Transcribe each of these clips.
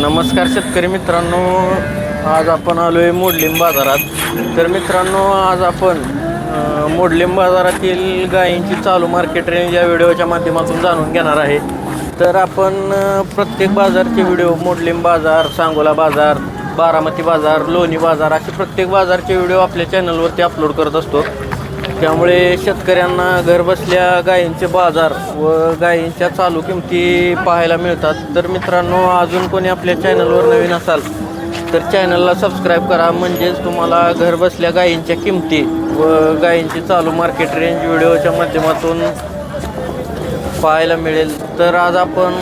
नमस्कार शेतकरी मित्रांनो, आज आपण आलो आहे मोडलीम बाजारात. तर मित्रांनो, आज आपण मोडलीम बाजारातील गायींची चालू मार्केट रेंज या व्हिडिओच्या माध्यमातून जाणून घेणार आहे. तर आपण प्रत्येक बाजारचे व्हिडिओ, मोडलीम बाजार, सांगोला बाजार, बारामती बाजार, लोणी बाजार असे प्रत्येक बाजारचे व्हिडिओ आपल्या चॅनलवरती अपलोड करत असतो. त्यामुळे शेतकऱ्यांना घरबसल्या गायींचे बाजार व गायींच्या चालू किमती पाहायला मिळतात. तर मित्रांनो, अजून कोणी आपल्या चॅनलवर नवीन असाल तर चॅनलला सबस्क्राईब करा, म्हणजेच तुम्हाला घरबसल्या गायींच्या किमती व गायींची चालू मार्केट रेंज व्हिडिओच्या माध्यमातून पाहायला मिळेल. तर आज आपण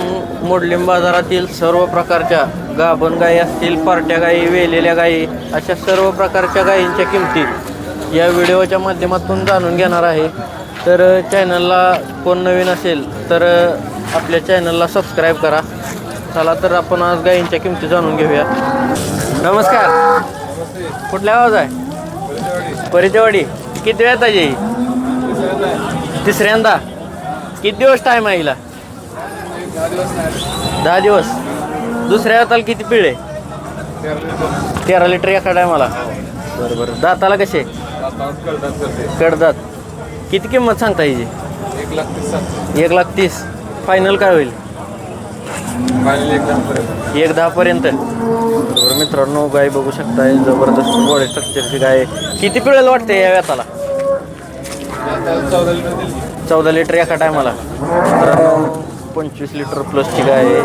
मोडलीम बाजारातील सर्व प्रकारच्या गाभण गायी असतील, पार्ट्या गायी, वेलेल्या गायी अशा सर्व प्रकारच्या गायींच्या किमती या व्हिडिओच्या माध्यमातून जाणून घेणार आहे. तर चॅनलला कोण नवीन असेल तर आपल्या चॅनलला सबस्क्राईब करा. चला तर आपण आज गायींच्या किमती जाणून घेऊया. नमस्कार, कुठल्या गावात आहे? परिचयवाडी. किती वेळात आहे? तिसऱ्यांदा. किती दिवस टाईम आहे हिला? 10 दिवस. दुसऱ्या हाताला किती पिळे? 13 लिटर एका टायमाला. बरं. दाताला कसे? कडदात. किती किंमत सांगता हिची? 1,30,000. फायनल काय होईल? 1,10,000 पर्यंत. बरोबर मित्रांनो, गाय बघू शकताय, जबरदस्त बॉडी स्ट्रक्चरची गाय. किती पिळेल वाटते या व्याताला? 14 लिटर एका टायमाला. मित्रांनो, 25 लिटर प्लसची गाय आहे.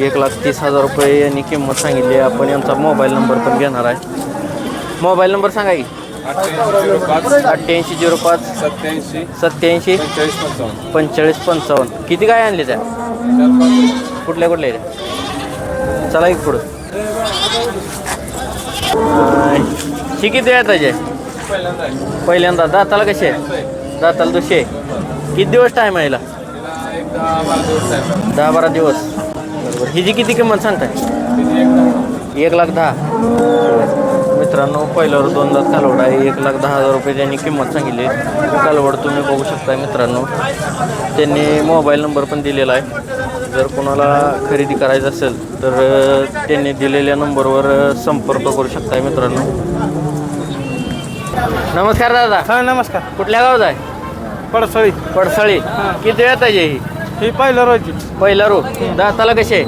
1,30,000 रुपये यांनी किंमत सांगितली. आपण यांचा मोबाईल नंबर पण घेणार आहे. मोबाईल नंबर सांगा की. 8805 87 45 55. किती गाय आणली त्या? कुठल्या चला एक पुढं. ही किती आहे त्याचे? पहिल्यांदा. दाताला कसे? दाताला दुसरे. किती दिवस टाईम आहे हिला? 10-12 दिवस. बरोबर. हिची किती किंमत सांगताय? 1,10,000. मित्रांनो, पहिल्यावर 2 दात कालवड आहे. 1,10,000 रुपये त्यांनी किंमत सांगितली. कालवड तुम्ही बघू शकता मित्रांनो. त्यांनी मोबाईल नंबर पण दिलेला आहे. जर कोणाला खरेदी करायचं असेल तर त्यांनी दिलेल्या नंबरवर संपर्क करू शकता मित्रांनो. नमस्कार दादा. हा नमस्कार. कुठल्या गावात आहे? पडसळी. किती वेळात आहे ही पहिला रोजी. पहिला रो. दाताला कसे?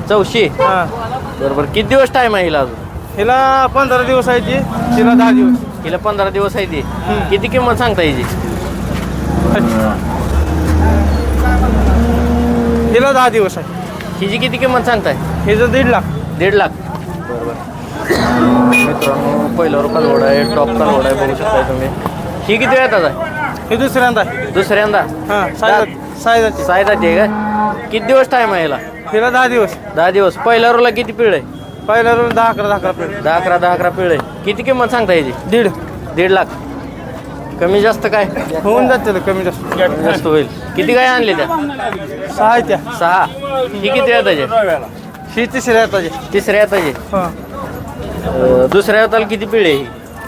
चौशी. हा बरोबर. किती दिवस टाईम आहे हिला अजून? हिला 15 दिवस आहे ती. तिला 10 दिवस. हिला 15 दिवस आहे ती. किती किंमत सांगता हिची? हिला 10 दिवस आहे. हिची किती किंमत सांगताय? हिचं 1,50,000. 1,50,000. बरोबर. मित्रांनो, पहिल्यावर कालवड आहे, टॉप कालवड आहे, बघू शकताय तुम्ही. ही किती वेळात आहे? ही दुसऱ्यांदा. हा सायदाची. सायदाची आहे का? किती दिवस टाईम आहे हिला? हिला 10 दिवस. 10 दिवस. पहिल्या रोला किती पिळ आहे? पहिला रोज 10-11 पिळ. 10-11 पिळ आहे. किती किंमत सांगता याची? 1,50,000. कमी जास्त काय होऊन जाते? कमी जास्त होईल. किती गाय आणले त्या? 6 आहे त्या. 6. ही किती येताचे? ही तिसऱ्या येताची. तिसऱ्या येताचे. हा. दुसऱ्या येताला किती पिळे?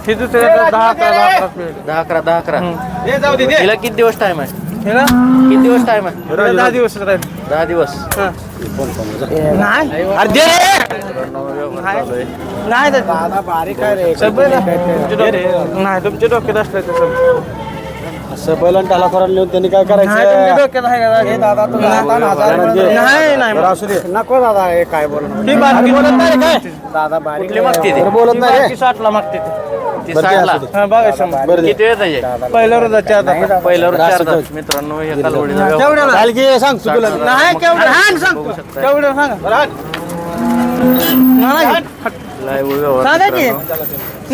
ही दुसऱ्या 10-11 पिळ. 10-11. हिला किती दिवस टाईम आहे? हिला किती दिवस टाईम आहे? 10 दिवस राहील. 10 दिवस. नाही अर्धे नाही दादा बारीक आहे रे. नाही तुमच्या डोक्यात असलं तर असं बैल त्याला करून नेऊन त्यांनी काय करायचं? डोक्यात आहे का दादा? नाही असू दे. नको दादा, हे काय बोलणार? ती बारकी बोलत नाही काय दादा बारीक कुठली मागते ते? बोलत नाही रे. 60ला मागते ती 60ला. हा बघा 100. किती वेळ त्याचे? पहिल्या रोजाच्या आता पहिल्यावर 4 दात. मित्रांनो, हे कालवडीचा व्यवहार. केवढ्याला? चाल की सांग चुकलं. नाही केवढं हान बघू सांगतो. शकताय. केवढं सांगा. लाईव्ह व्यवहार सांगा की. मित्रांनो.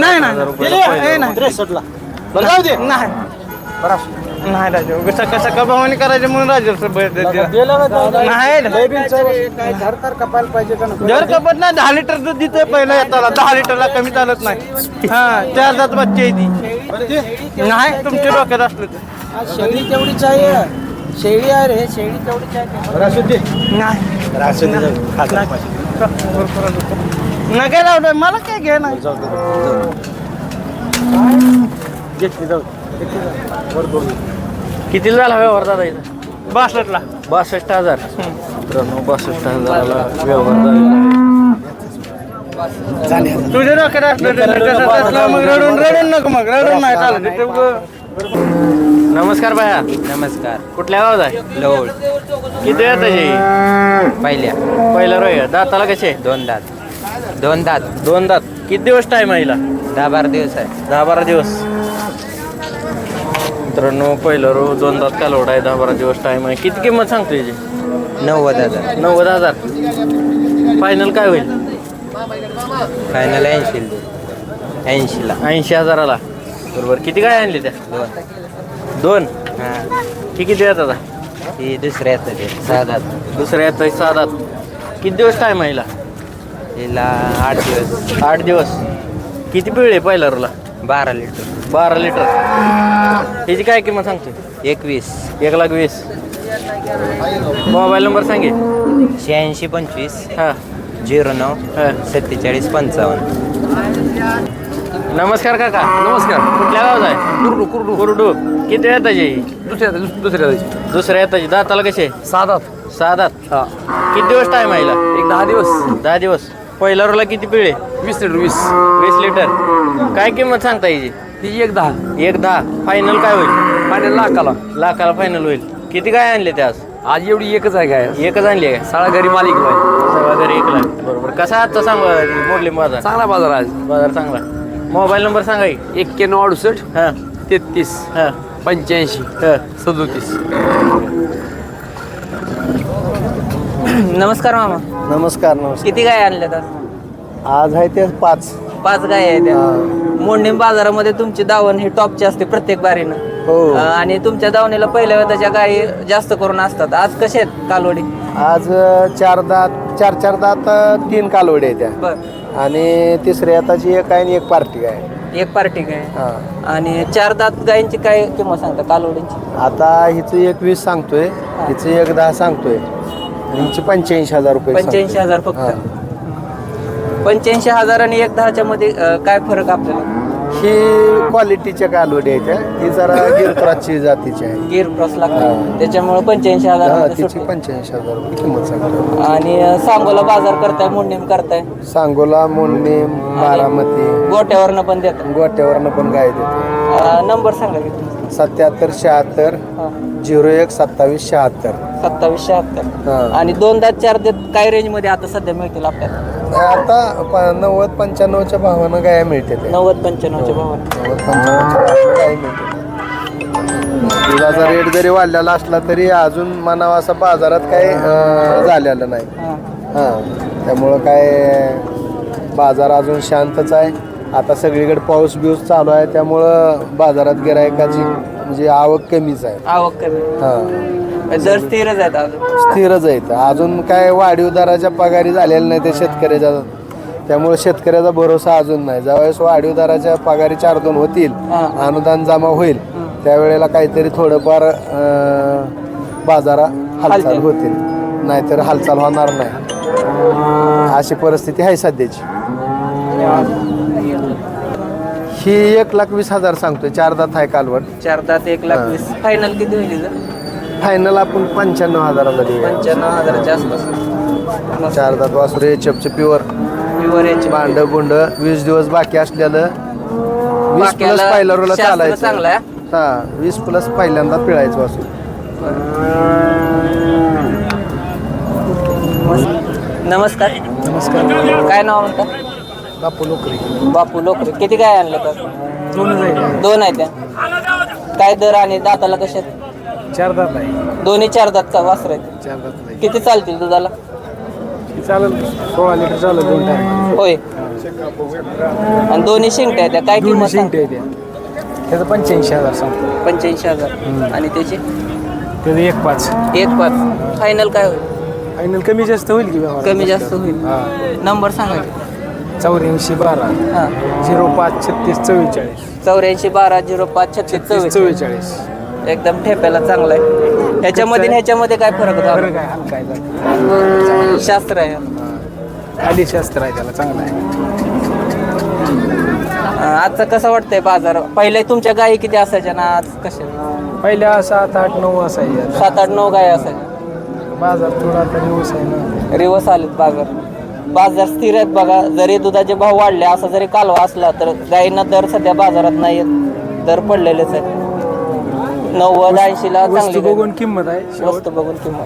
नाही 60,000 रुपये नाही पहिलं. नाही 63ला. बरं जाऊ दे. नाही नाही राजू सकाळ भावानी करायचे म्हणून राजू नाही काय घर तर कपायला पाहिजे का नको? जर कपत नाही 10 लिटर दूध देतोय पहिला येताला. 10 लिटरला कमी चालत नाही. हा 4 दात बच्चे आहे ती. नाही तुमच्या डोक्यात असलं तर. शेळी तेवढीच आहे. शेळी आहे रे, शेळी तेवढीच आहे. नाही काय लावलं मला काय घे नाही. किती झाला व्यवहार दादा इथं? 62ला. 62,000. मित्रांनो 62,000ला व्यवहार झालेला आहे. तुझ्या डोक्यात असलं मग रडून नको मग रडून नाही चालत नमस्कार बाया. नमस्कार. कुठल्या गावात आहे? लवळ. किती आहे त्याची? पहिला रोय दाताला कसे? दोन दात. दोन दात. दोन दात. किती दिवस टाइम आहे हिला? 10-12 दिवस आहे. 10-12 दिवस. मित्रांनो पहिलं रो 2 दात कालवड आहे. 10-12 दिवस टाइम आहे. किती किंमत सांगतो याची? 90,000. 90,000. फायनल काय होईल? फायनल 80ला. 80,000ला. बरोबर. किती काय आणली त्या? 2. हां. ही किती येतात आता? ही दुसऱ्या येतं ते 6 दात. दुसऱ्या येतात 6 दात. किती दिवस टाइम आहे हिला? हिला 8 दिवस. 8 दिवस. किती पिळे पहिल्या रोला? 12 लिटर. 12 लिटर. ह्याची काय किंमत सांगतो? 21. 1,20,000. मोबाईल नंबर सांगे. 8625 हां 09 हां. 47 55. नमस्कार काका. नमस्कार. कुठल्या गावात आहे? कुरडू. किती येताची? दुसऱ्या दुसऱ्या येताची. दाताला कसे? 6 दात. 6 दात. किती दिवस टाइम आहे हिला? एक 10 दिवस. 10 दिवस. पहिल्या रोला किती पिळे? 20 लिटर 20. 20 लिटर. काय किंमत सांगता याची? ती एक 10. 1,10,000. फायनल काय होईल? पाण्याला लाखाला. लाखाला फायनल होईल. किती काय आणले ते आज? आज एवढी एकच आहे काय एकच आणली आहे. सगळा घरी मालिक आहे. सगळं घरी 1 लाख. बरोबर. कसा आजचा सांगा मोडलिंब बाजार? चांगला बाजार आज. बाजार चांगला. मोबाईल नंबर सांगा की. 9168 हां 33 हां 85 हां. 37. नमस्कार मामा. नमस्कार किती गाय आणल्या तर? आज आहे ते 5. 5 गाय आहेत त्या. मोंडीम बाजारामध्ये तुमची दावण ही टॉपची असते प्रत्येक बारीनं. हो. आणि तुमच्या दावणीला पहिल्या वेळेच्या गायी जास्त करून असतात. आज कसे आहेत कालवडी? आज 4 दात 4 दात 3 कालवडे आहेत त्या बर. आणि तिसऱ्या हाताची एक आहे आणि एक पार्टी आहे. एक पार्टी गाय हा. आणि 4 दात गायींची काय किंमत सांगता कालवडींची? आता हिचं 21 सांगतोय, हिचं 1,10 सांगतोय आणि हिची 85,000 रुपये 85,000 फक्त. 85,000 आणि 1,10,000 मध्ये काय फरक आपल्याला? ही क्वालिटीच्या कालवडी आहेत त्या. ही जरा गिरक्राची जातीची आहे. गिर क्रॉस लागतात त्याच्यामुळे 85,000 हा, मध्ये तिची सुटते. 85,000 रुपये किंमत सांगतो. आणि सांगोला बाजार करताय मोंडीम करताय सांगोला, मोडणीम, बारामती, गोट्यावरनं पण देतात. गोट्यावरनं पण गाय देतो. नंबर सांगा की तुमचा. 7776 हा. 01 27 76. 2776. हा. आणि 2 दात 4 दात काय रेंज मध्ये आता सध्या मिळतील आपल्याला? आता 90-95च्या भावानं गाय मिळते ते. 90-95च्या भावाने. 90-95च्या भावानं गाय मिळते. दुधाचा रेट जरी वाढलेला असला तरी अजून म्हणावा असा बाजारात काही झालेलं नाही. हां त्यामुळं काय बाजार अजून शांतच आहे. आता सगळीकडे पाऊस बिऊस चालू आहे त्यामुळं बाजारात गिरायकाची म्हणजे आवक कमीच आहे. आवक कमी. हां दर स्थिरच आहेत अजून. स्थिरच आहे. अजून काय वाढीव दराच्या पगारी झालेल्या नाही त्या शेतकऱ्याच्या, त्यामुळे शेतकऱ्याचा भरोसा अजून नाही. ज्यावेळेस वाढीव दराच्या पगारी 4-2 होतील, हा. अनुदान जमा होईल त्यावेळेला काहीतरी थोडंफार बाजारा हालचाल होतील, नाहीतर हालचाल होणार नाही. अशी परिस्थिती आहे सध्याची. ही 1,20,000 सांगतोय. 4 दात आहे कालवड. 4 दात 1,20,000. फायनल किती होईल हिचं? फायनल आपण 95,000ला देऊया. 95,000च्या आसपास. 4 दात वासरू HF प्युअर प्युअर याची भांड गुंड 20 दिवस बाकी असलेलं 20 प्लस पहिल्या रोला चालायचं. चांगला आहे. हा 20 प्लस पहिल्यांदा पिळायचं वासरू. नमस्कार. नमस्कार. काय नाव म्हणता? बापू लोकरी. बापू लोकरे. किती काय आणलं तर? 2 आहेत त्या. काय दर आणि दाताला कशा? 4 दात आहे. दोन्ही 4 दातचा वासर आहेत. 4 दात नाही किती चालतील दुधाला? चालेल 16 लिटर चालेल 2 टाइम. होय. आणि दोन्ही शिंगट्या आहेत त्या. काय किंमत सांगता? त्याचं 85,000 सांगतो. 85,000. आणि त्याची त्याचं 1,5. 1,5. फायनल काय होईल? फायनल कमी जास्त होईल की व्यवहार? कमी जास्त होईल. नंबर सांगा. 8412 हां 05 36 44. 84 12 05 36 44. एकदम ठेप्याला चांगला आहे. ह्याच्यामध्ये ह्याच्यामध्ये काय फरक होता? बरं काय हलका आहे. शास्त्र आहे. आली शास्त्र आहे त्याला चांगला आहे. आजचं कसं वाटतंय बाजार? पहिले तुमच्या गायी किती असायच्या ना आज कशा? पहिल्या 7-8-9 असायच्या. 7-8-9 गायी असायच्या. बाजार थोडा तरी ऊस आहे ना. रिवर्स आलेत बाजार स्थिर आहेत बघा. जरी दुधाचे भाव वाढले असा जरी कालवा असला तर गायींना दर सध्या बाजारात नाही आहेत. दर पडलेलेच आहेत. 90-80 ला वस्तू चांगली बघून किंमत आहे. वस्तू बघून किंमत.